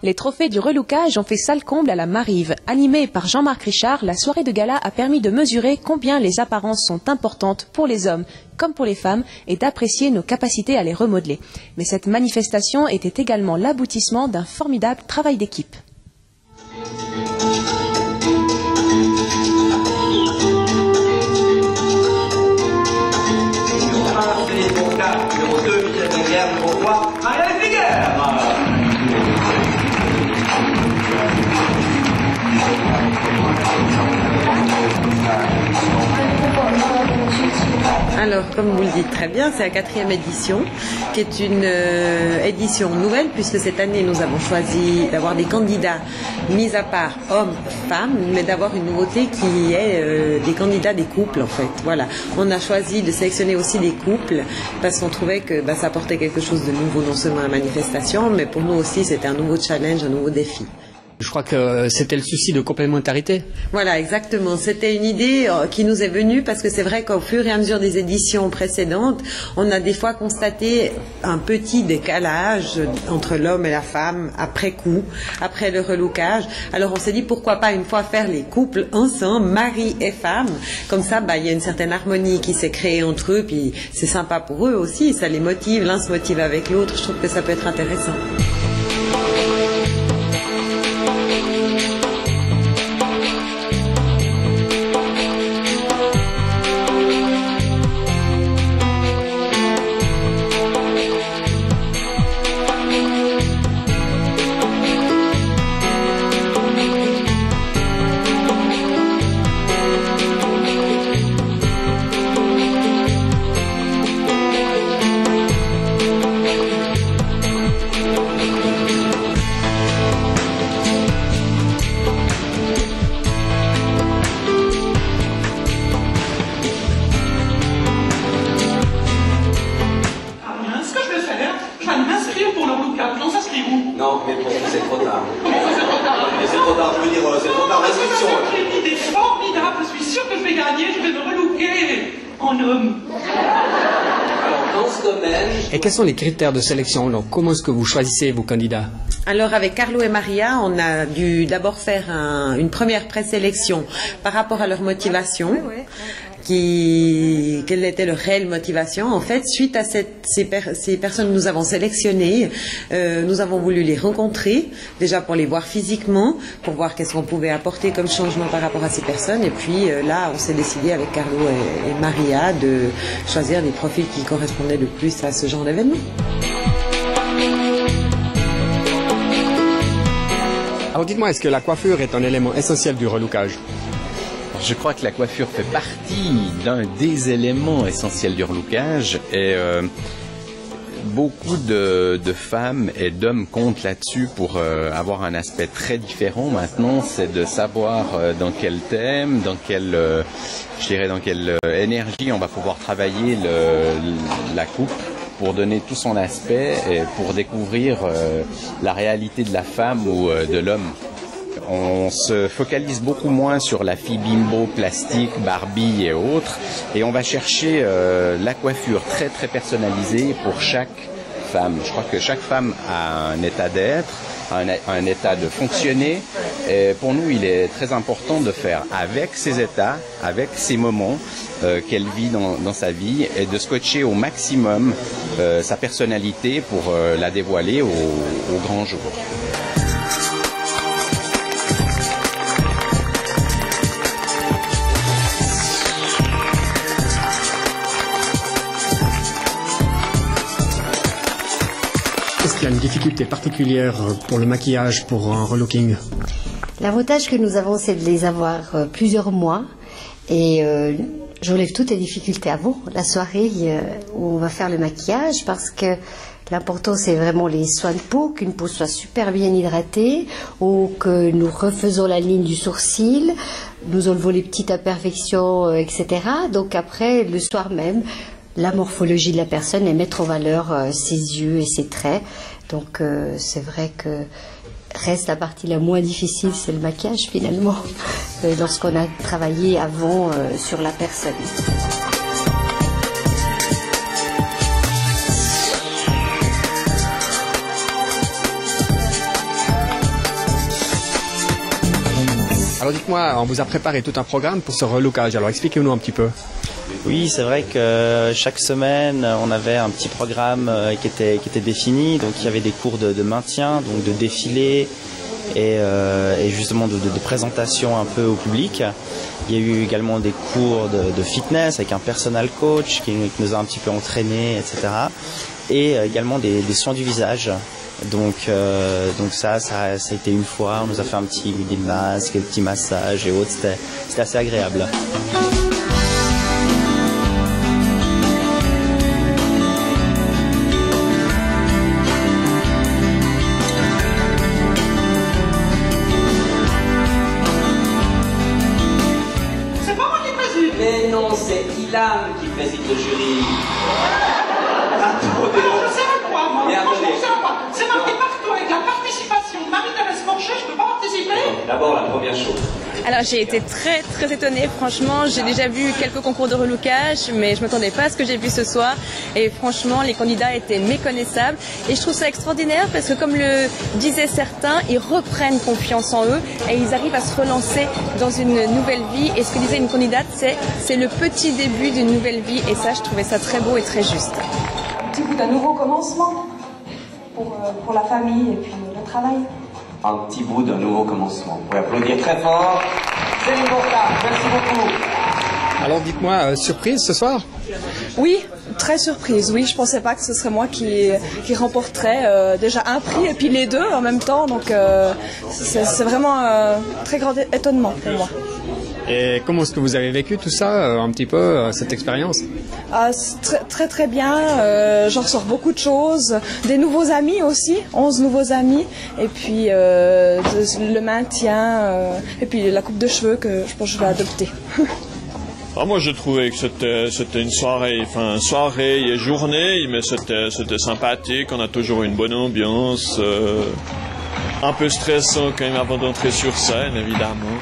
Les trophées du relookage ont fait salle comble à la Marive. Animée par Jean-Marc Richard, la soirée de gala a permis de mesurer combien les apparences sont importantes pour les hommes comme pour les femmes et d'apprécier nos capacités à les remodeler. Mais cette manifestation était également l'aboutissement d'un formidable travail d'équipe. Numéro 2, Michel Wenger, numéro 3, Marianne Figuer. Alors, comme vous le dites très bien, c'est la 4e édition, qui est une édition nouvelle, puisque cette année, nous avons choisi d'avoir des candidats mis à part hommes, femmes, mais d'avoir une nouveauté qui est des candidats des couples, en fait. Voilà. On a choisi de sélectionner aussi des couples, parce qu'on trouvait que ça apportait quelque chose de nouveau, non seulement à la manifestation, mais pour nous aussi, c'était un nouveau challenge, un nouveau défi. Je crois que c'était le souci de complémentarité. Voilà, exactement. C'était une idée qui nous est venue parce que c'est vrai qu'au fur et à mesure des éditions précédentes, on a des fois constaté un petit décalage entre l'homme et la femme après coup, après le relookage. Alors on s'est dit pourquoi pas une fois faire les couples ensemble, mari et femme. Comme ça, il y a une certaine harmonie qui s'est créée entre eux, puis c'est sympa pour eux aussi, ça les motive, l'un se motive avec l'autre. Je trouve que ça peut être intéressant. Non, mais pour vous, c'est trop tard. Comment ça, c'est trop tard? C'est trop tard, je veux dire, c'est trop tard l'inscription. J'ai une idée formidable, je suis sûre que je vais gagner, je vais me relooker en homme. Alors, dans ce domaine... Et quels sont les critères de sélection? Donc, comment est-ce que vous choisissez vos candidats? Alors, avec Carlo et Maria, on a dû d'abord faire une première présélection par rapport à leur motivation. Quelle était leur réelle motivation. En fait, suite à ces personnes que nous avons sélectionnées, nous avons voulu les rencontrer, déjà pour les voir physiquement, pour voir qu'est-ce qu'on pouvait apporter comme changement par rapport à ces personnes. Et puis là, on s'est décidé avec Carlo et Maria de choisir des profils qui correspondaient le plus à ce genre d'événement. Alors dites-moi, est-ce que la coiffure est un élément essentiel du relookage? Je crois que la coiffure fait partie d'un des éléments essentiels du relookage et beaucoup de femmes et d'hommes comptent là-dessus pour avoir un aspect très différent. Maintenant, c'est de savoir dans quel thème, dans quelle énergie on va pouvoir travailler la coupe pour donner tout son aspect et pour découvrir la réalité de la femme ou de l'homme. On se focalise beaucoup moins sur la fille bimbo, plastique, Barbie et autres, et on va chercher la coiffure très très personnalisée pour chaque femme. Je crois que chaque femme a un état d'être, un état de fonctionner, et pour nous il est très important de faire avec ces états, avec ces moments qu'elle vit dans sa vie, et de scotcher au maximum sa personnalité pour la dévoiler au grand jour. Est-ce qu'il y a une difficulté particulière pour le maquillage, pour un relooking? L'avantage que nous avons, c'est de les avoir plusieurs mois et j'enlève toutes les difficultés avant la soirée où on va faire le maquillage, parce que l'important, c'est vraiment les soins de peau, qu'une peau soit super bien hydratée, ou que nous refaisons la ligne du sourcil, nous enlevons les petites imperfections, etc. Donc après, le soir même, la morphologie de la personne et mettre en valeur ses yeux et ses traits. Donc c'est vrai que reste la partie la moins difficile, c'est le maquillage finalement, lorsqu'on a travaillé avant sur la personne. Alors dites-moi, on vous a préparé tout un programme pour ce relookage, alors expliquez-nous un petit peu. Oui, c'est vrai que chaque semaine, on avait un petit programme qui était défini. Donc il y avait des cours de maintien, donc de défilé et justement de présentation un peu au public. Il y a eu également des cours de fitness avec un personal coach qui nous a un petit peu entraînés, etc. Et également des soins du visage. Donc ça a été une fois, on nous a fait un petit masque, un petit massage et autres, c'était assez agréable. C'est pas moi qui préside. Mais non, c'est Ilan qui préside le jury. Attendez. Je sais pas quoi, moi. Mais Franchement, attendez. je sais pas. C'est marqué partout avec la participation de Marie-Thérèse Porcher, je peux pas participer. D'abord, la première chose. Alors j'ai été très très étonnée, franchement, j'ai déjà vu quelques concours de relookage, mais je ne m'attendais pas à ce que j'ai vu ce soir. Et franchement, les candidats étaient méconnaissables. Et je trouve ça extraordinaire parce que comme le disaient certains, ils reprennent confiance en eux et ils arrivent à se relancer dans une nouvelle vie. Et ce que disait une candidate, c'est le petit début d'une nouvelle vie. Et ça, je trouvais ça très beau et très juste. Un petit bout d'un nouveau commencement pour la famille et puis le travail. Un petit bout d'un nouveau commencement. Vous pouvez applaudir très fort. Céline Bourcard, merci beaucoup. Alors dites-moi, surprise ce soir? Oui, très surprise. Oui, je pensais pas que ce serait moi qui remporterait déjà un prix et puis les deux en même temps. Donc c'est vraiment un très grand étonnement pour moi. Et comment est-ce que vous avez vécu tout ça, un petit peu, cette expérience? Très très bien, j'en ressors beaucoup de choses, des nouveaux amis aussi, 11 nouveaux amis, et puis le maintien, et puis la coupe de cheveux que je pense que je vais adopter. Moi j'ai trouvé que c'était une soirée et journée, mais c'était sympathique, on a toujours une bonne ambiance, un peu stressant quand même avant d'entrer sur scène évidemment.